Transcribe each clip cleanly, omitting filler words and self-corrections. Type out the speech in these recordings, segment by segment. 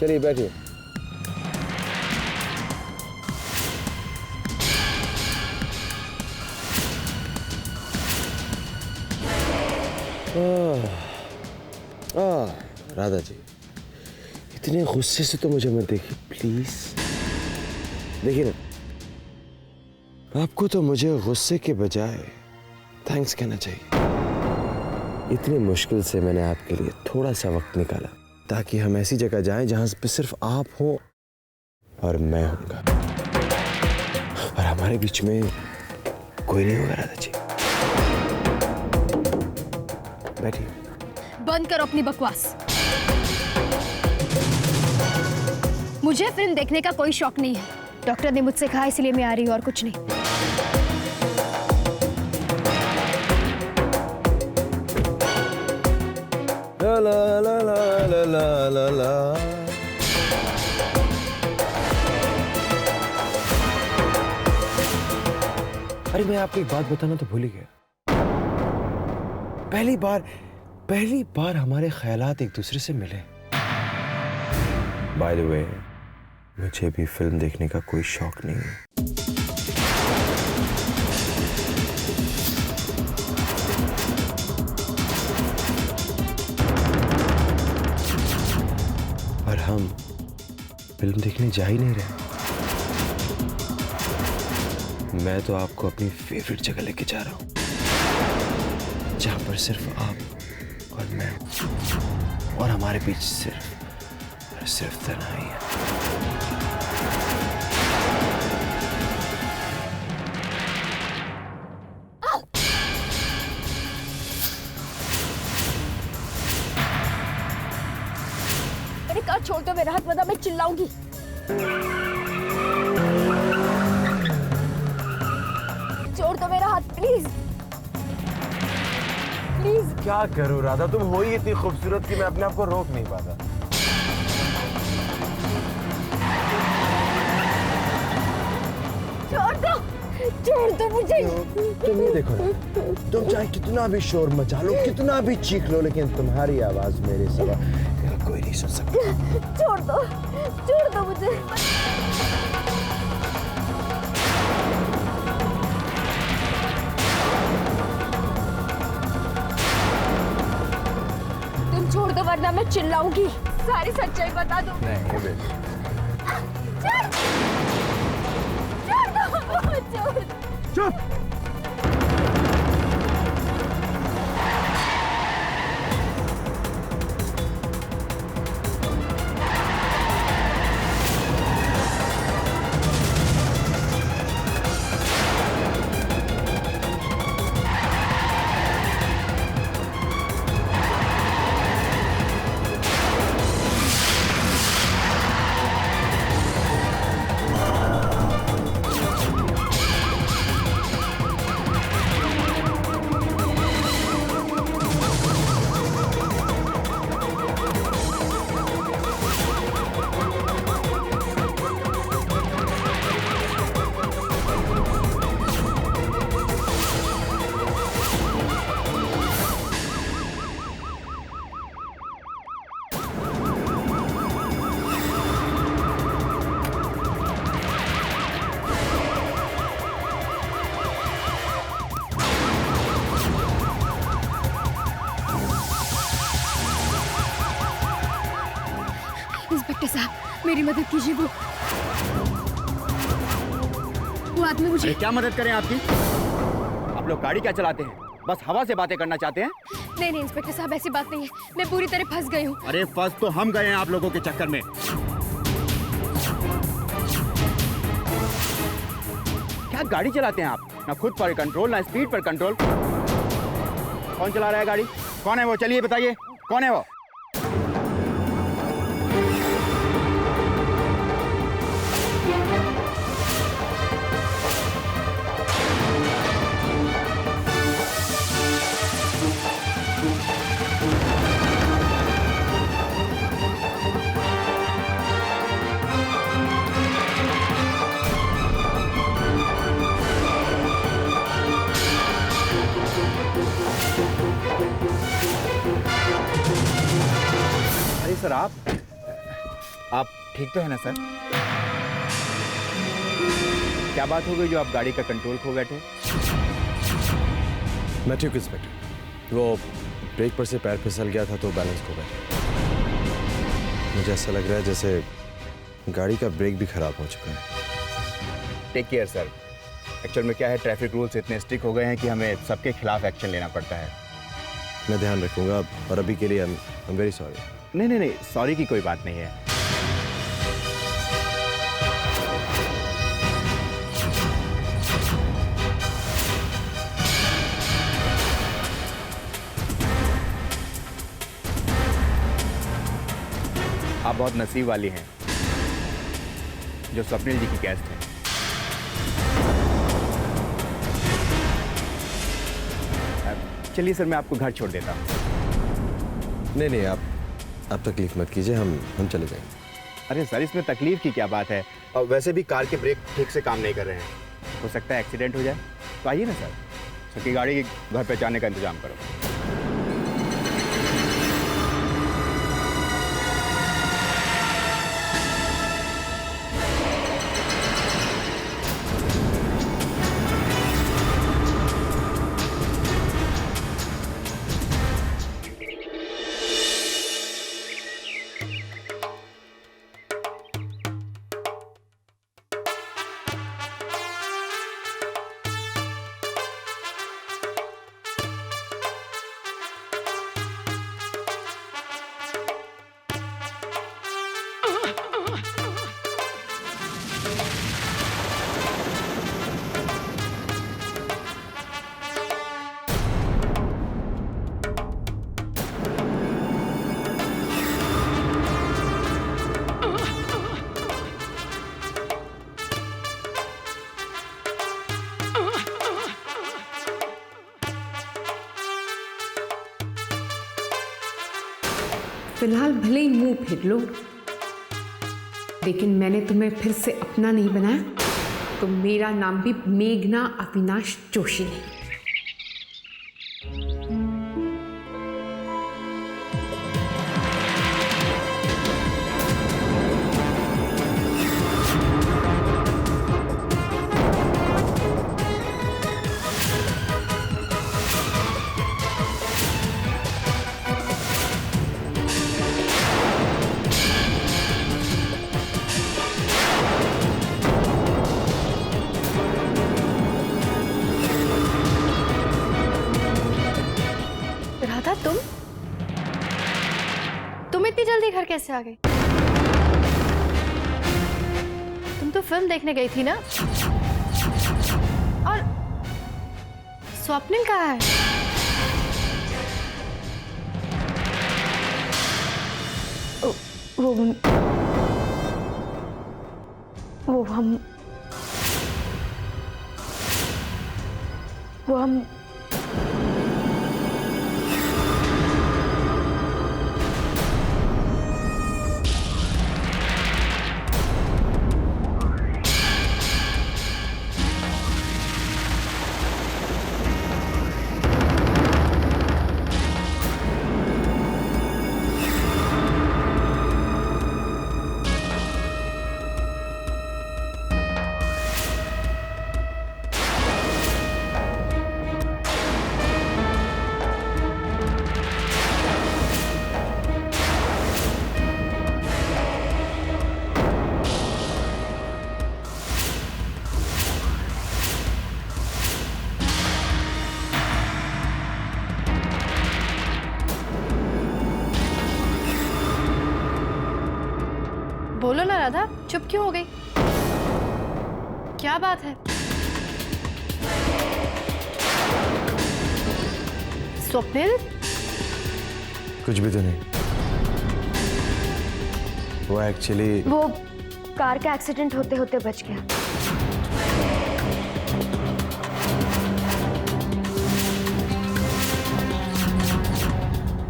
चलिए बैठिए। राधा जी, इतने गुस्से से तो मुझे मत देखिए प्लीज। देखिए ना, आपको तो मुझे गुस्से के बजाय थैंक्स कहना चाहिए। इतनी मुश्किल से मैंने आपके लिए थोड़ा सा वक्त निकाला ताकि हम ऐसी जगह जाएं जहां पे सिर्फ आप हो और मैं होऊंगा, और हमारे बीच में कोई नहीं होगा। राधा जी बैठिए। बंद करो अपनी बकवास। मुझे फिल्म देखने का कोई शौक नहीं है। डॉक्टर ने मुझसे कहा इसलिए मैं आ रही हूँ, और कुछ नहीं। ला ला ला ला ला ला ला। अरे मैं आपको एक बात बताना तो भूल ही गया। पहली बार हमारे ख्यालात एक दूसरे से मिले। बाय द वे, मुझे भी फिल्म देखने का कोई शौक नहीं है। और हम फिल्म देखने जा ही नहीं रहे। मैं तो आपको अपनी फेवरेट जगह लेके जा रहा हूं, जहां पर सिर्फ आप और मैं, और हमारे बीच सिर्फ तन्हाई है। मैंने कहा छोड़ दो मेरा हाथ, वरना मैं चिल्लाऊंगी। छोड़ दो मेरा हाथ प्लीज प्लीज। क्या करूं राधा, तुम हो ही इतनी खूबसूरत कि मैं अपने आप को रोक नहीं पाता। छोड़ दो मुझे। तुम ये देखो ना, तुम चाहे कितना भी शोर मचा लो, कितना भी चीख लो, लेकिन तुम्हारी आवाज मेरे सिवा कोई नहीं सुन सकता। छोड़ दो मुझे। तुम छोड़ दो वरना मैं चिल्लाऊंगी। सारी सच्चाई बता दो। नहीं बेटा, चुप। इंस्पेक्टर साहब, मेरी मदद कीजिए। वो आदमी मुझे। क्या मदद करें आपकी? आप लोग गाड़ी क्या चलाते हैं? बस हवा से बातें करना चाहते हैं? नहीं इंस्पेक्टर साहब, ऐसी बात नहीं है। मैं पूरी तरह फंस गई हूँ। अरे फंस तो हम गए हैं आप लोगों के चक्कर में। क्या गाड़ी चलाते हैं आप? ना खुद पर कंट्रोल, ना स्पीड पर कंट्रोल। कौन चला रहा है गाड़ी? कौन है वो? चलिए बताइए, कौन है वो? सर आप आप ठीक तो है ना सर? क्या बात हो गई जो आप गाड़ी का कंट्रोल खो बैठे? मैं ठीक इंस्पेक्टर, वो ब्रेक पर से पैर फिसल गया था तो बैलेंस खो गया। मुझे ऐसा लग रहा है जैसे गाड़ी का ब्रेक भी खराब हो चुका है। Take care sir. एक्चुअल में क्या है, ट्रैफिक रूल्स इतने स्ट्रिक्ट हो गए हैं कि हमें सबके खिलाफ एक्शन लेना पड़ता है। मैं ध्यान रखूंगा और अभी के लिए आई एम वेरी सॉरी। नहीं, सॉरी की कोई बात नहीं है। आप बहुत नसीब वाली हैं जो स्वप्निल जी की गेस्ट हैं। चलिए सर, मैं आपको घर छोड़ देता हूँ। नहीं, आप तकलीफ मत कीजिए, हम चले जाएंगे। अरे सर, इसमें तकलीफ की क्या बात है? और वैसे भी कार के ब्रेक ठीक से काम नहीं कर रहे हैं, हो सकता है एक्सीडेंट हो जाए। तो आइए ना सर, सबकी गाड़ी घर पहुँचाने का इंतजाम करो। फिलहाल भले ही मुंह फेर लो, लेकिन मैंने तुम्हें फिर से अपना नहीं बनाया तो मेरा नाम भी मेघना अविनाश जोशी नहीं। राधा, तुम इतनी जल्दी घर कैसे आ गई? तुम तो फिल्म देखने गई थी ना? और स्वप्निल कहाँ है? वो हम बोलो ना राधा, चुप क्यों हो गई? क्या बात है? स्वप्निल? कुछ भी तो नहीं। वो एक्चुअली वो कार का एक्सीडेंट होते होते बच गया।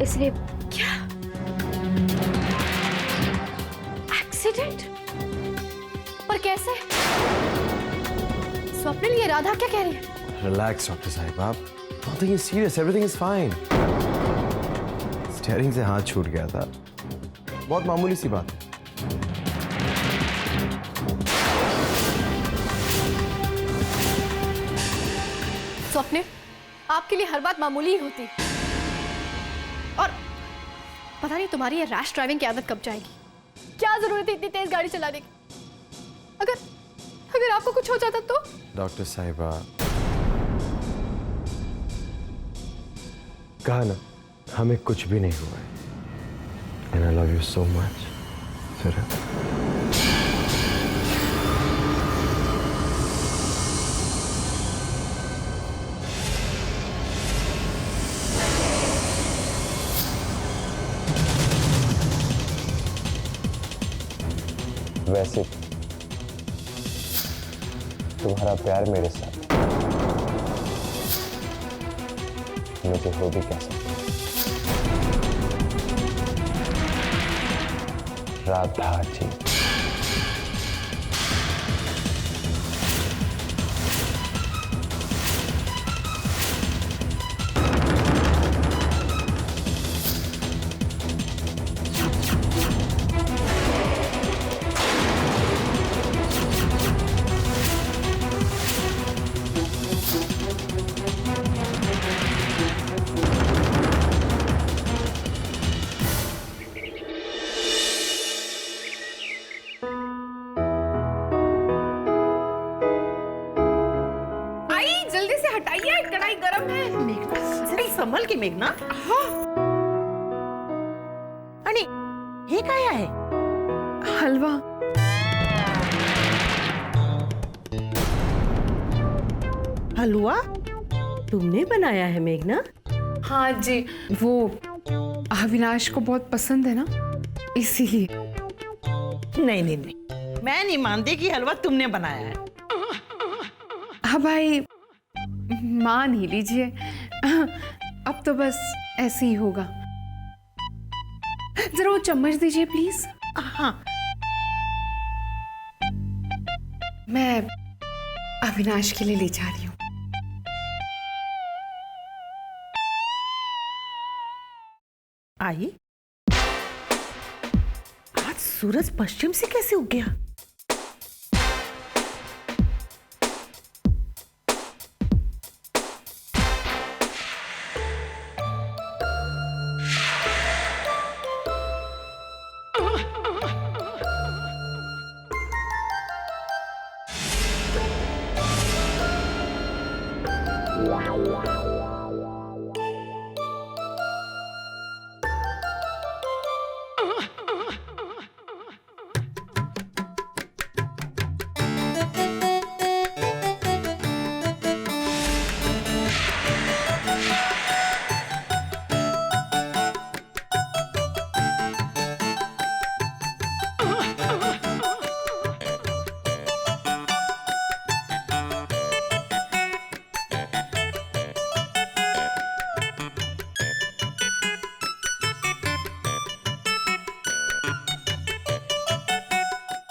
इसलिए क्या एक्सीडेंट? पर कैसे? स्वप्निल, ये राधा क्या कह रही है? रिलैक्स डॉक्टर साहिब, आप nothing is serious, everything is fine. Steering से हाथ छूट गया था, बहुत मामूली सी बात है। स्वप्ने, आपके लिए हर बात मामूली ही होती, और पता नहीं तुम्हारी ये रैश ड्राइविंग की आदत कब जाएगी। क्या जरूरत है इतनी तेज गाड़ी चलाने की? अगर आपको कुछ हो जाता तो? डॉक्टर साहिबा, कहा ना हमें कुछ भी नहीं हुआ है। And I love you so much Suraj. वैसे तुम्हारा प्यार मेरे साथ मुझे हो भी क्या सकता है। राधा जी, संभल की मेघना. आणि हे काय आहे? हलवा. हलवा तुमने बनाया है मेघना? हाँ जी, वो अविनाश को बहुत पसंद है ना, इसीलिए. नहीं नहीं नहीं, मैं नहीं मानती कि हलवा तुमने बनाया है. हाँ भाई, मान ही लीजिए. अब तो बस ऐसे ही होगा. जरा वो चम्मच दीजिए प्लीज. हाँ. मैं अविनाश के लिए ले जा रही हूँ. आई, आज सूरज पश्चिम से कैसे उग गया?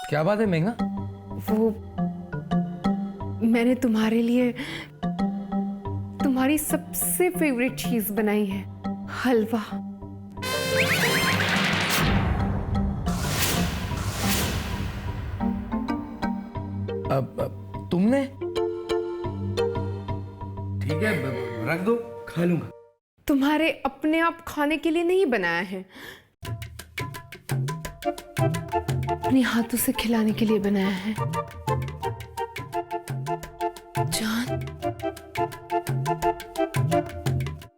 क्या बात है मेघना? वो मैंने तुम्हारे लिए तुम्हारी सबसे फेवरेट चीज बनाई है, हलवा. अब तुमने? ठीक है, रख दो, खा लूंगा. तुम्हारे अपने आप खाने के लिए नहीं बनाया है, अपने हाथों से खिलाने के लिए बनाया है. जान,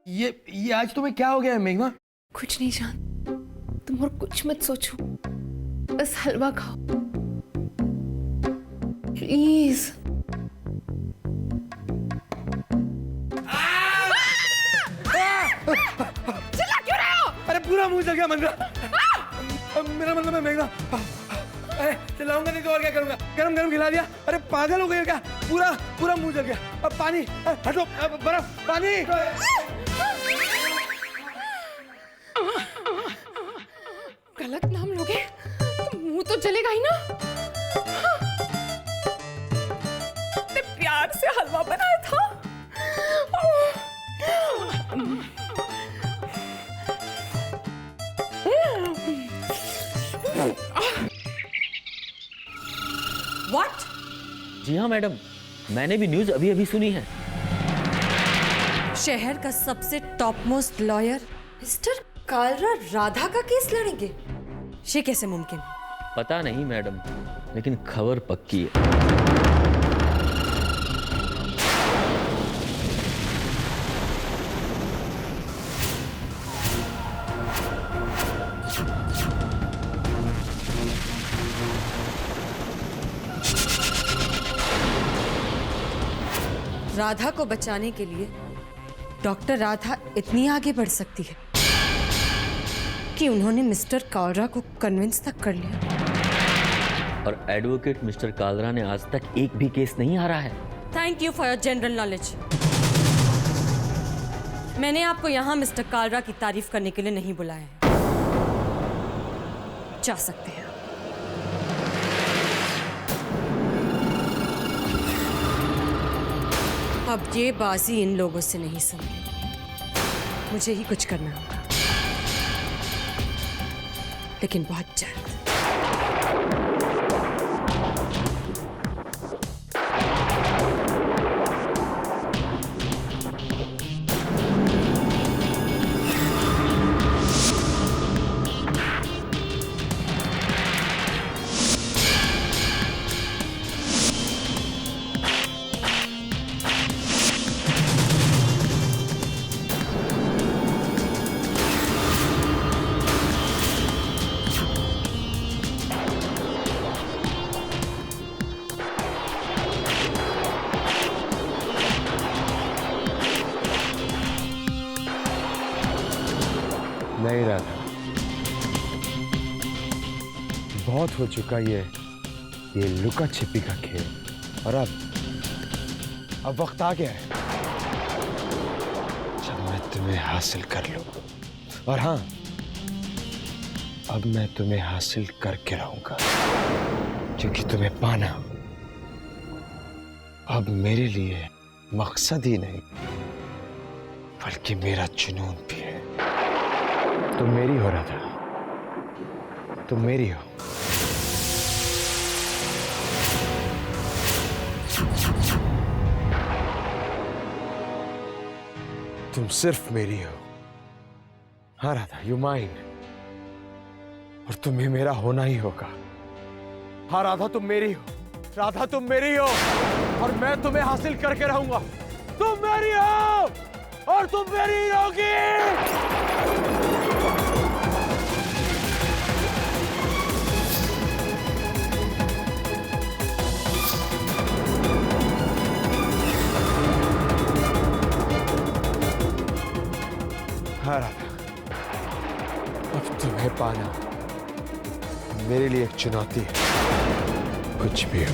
ये आज तुम्हें क्या हो गया है मेघना? कुछ नहीं जान, तुम और कुछ मत सोचो, बस हलवा खाओ प्लीज. चिल्ला क्यों रहे हो? अरे पूरा मुंह जल गया मंगला. मेरा मतलब है मेघना. अरे चिल्लाऊंगा नहीं तो और क्या करूंगा? गरम गरम खिला दिया. अरे पागल हो गए क्या? पूरा मुंह जल गया. अब पानी हटो, बर्फ, पानी. गलत नाम लोगे तो मुंह तो जलेगा ही ना. इतने प्यार से हलवा बनाया था. जी हाँ मैडम, मैंने भी न्यूज़ अभी अभी सुनी है। शहर का सबसे top most lawyer mister Kalra Radha का केस लड़ेंगे? ये कैसे मुमकिन है? पता नहीं मैडम, लेकिन खबर पक्की है। राधा को बचाने के लिए डॉक्टर राधा इतनी आगे बढ़ सकती है कि उन्होंने मिस्टर कालरा को कन्विंस तक कर लिया। और एडवोकेट मिस्टर कालरा ने आज तक एक भी केस नहीं हारा है। Thank you for your general knowledge. मैंने आपको यहाँ मिस्टर कालरा की तारीफ करने के लिए नहीं बुलाया है। जा सकते हैं। अब ये बाजी इन लोगों से नहीं सुनी। मुझे ही कुछ करना होगा, लेकिन बहुत जल्द। नहीं राधा, बहुत हो चुका ये लुका छिपी का खेल। और अब वक्त आ गया है जब मैं तुम्हें हासिल कर लूं। और हाँ, अब मैं तुम्हें हासिल करके रहूंगा, क्योंकि तुम्हें पाना अब मेरे लिए मकसद ही नहीं बल्कि मेरा जुनून भी है। तुम मेरी हो राधा, तुम मेरी हो। तुम सिर्फ मेरी हो। हाँ राधा, यू माइन। और तुम्हें मेरा होना ही होगा। हाँ राधा, तुम मेरी हो। राधा, तुम मेरी हो और मैं तुम्हें हासिल करके रहूंगा। तुम मेरी हो और तुम मेरी ही होगी। हाँ राधा, अब तुम्हें पाना मेरे लिए एक चुनौती है, कुछ भी हो।